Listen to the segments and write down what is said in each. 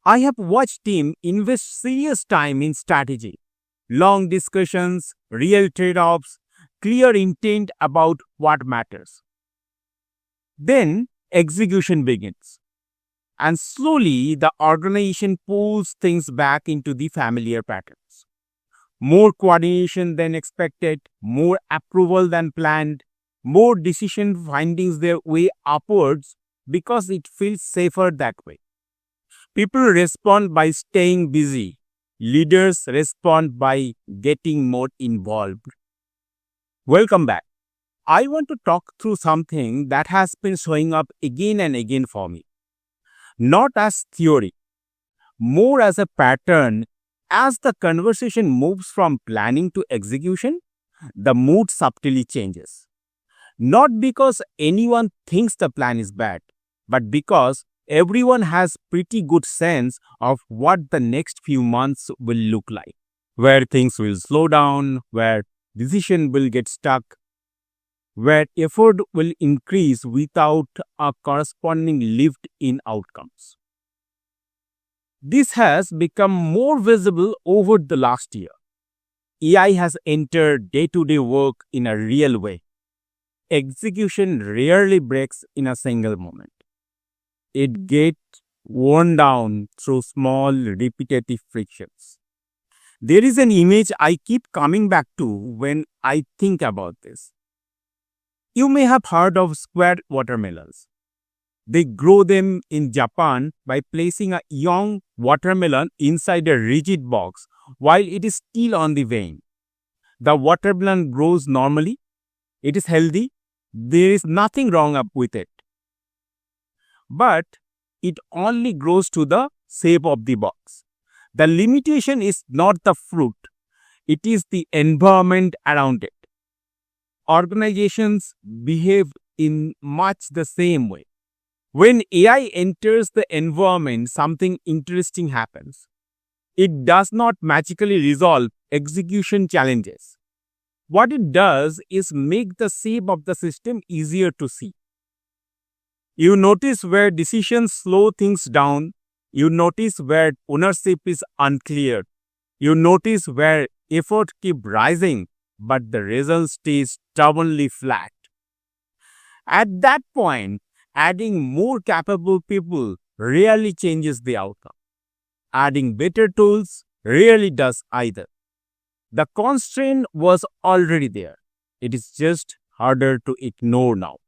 I have watched teams invest serious time in strategy, long discussions, real trade-offs, clear intent about what matters. Then execution begins. And slowly, the organization pulls things back into the familiar patterns. More coordination than expected, more approval than planned, more decision findings their way upwards because it feels safer that way. People respond by staying busy. Leaders respond by getting more involved. Welcome back. I want to talk through something that has been showing up again and again for me. Not as theory, more as a pattern. As the conversation moves from planning to execution, the mood subtly changes. Not because anyone thinks the plan is bad, but because everyone has pretty good sense of what the next few months will look like, where things will slow down, where decision will get stuck, where effort will increase without a corresponding lift in outcomes. This has become more visible over the last year. AI has entered day-to-day work in a real way. Execution rarely breaks in a single moment. It gets worn down through small, repetitive frictions. There is an image I keep coming back to when I think about this. You may have heard of square watermelons. They grow them in Japan by placing a young watermelon inside a rigid box while it is still on the vine. The watermelon grows normally. It is healthy. There is nothing wrong up with it. But it only grows to the shape of the box. The limitation is not the fruit. It is the environment around it. Organizations behave in much the same way. When AI enters the environment, something interesting happens. It does not magically resolve execution challenges. What it does is make the shape of the system easier to see. You notice where decisions slow things down. You notice where ownership is unclear. You notice where effort keeps rising, but the result stays stubbornly flat. At that point, adding more capable people rarely changes the outcome. Adding better tools rarely does either. The constraint was already there. It is just harder to ignore now.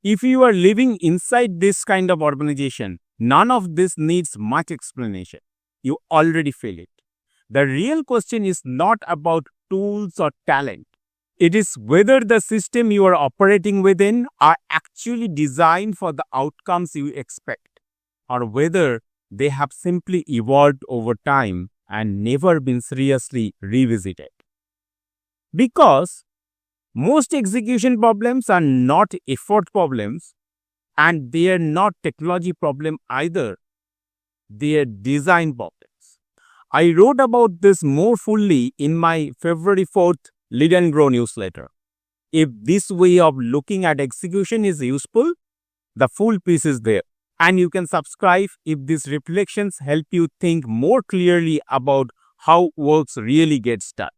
If you are living inside this kind of organization, none of this needs much explanation. You already feel it. The real question is not about tools or talent. It is whether the system you are operating within are actually designed for the outcomes you expect, or whether they have simply evolved over time and never been seriously revisited. Because most execution problems are not effort problems, and they are not technology problem either. They are design problems. I wrote about this more fully in my February 4th Lead and Grow newsletter. If this way of looking at execution is useful, the full piece is there. And you can subscribe if these reflections help you think more clearly about how work really gets done.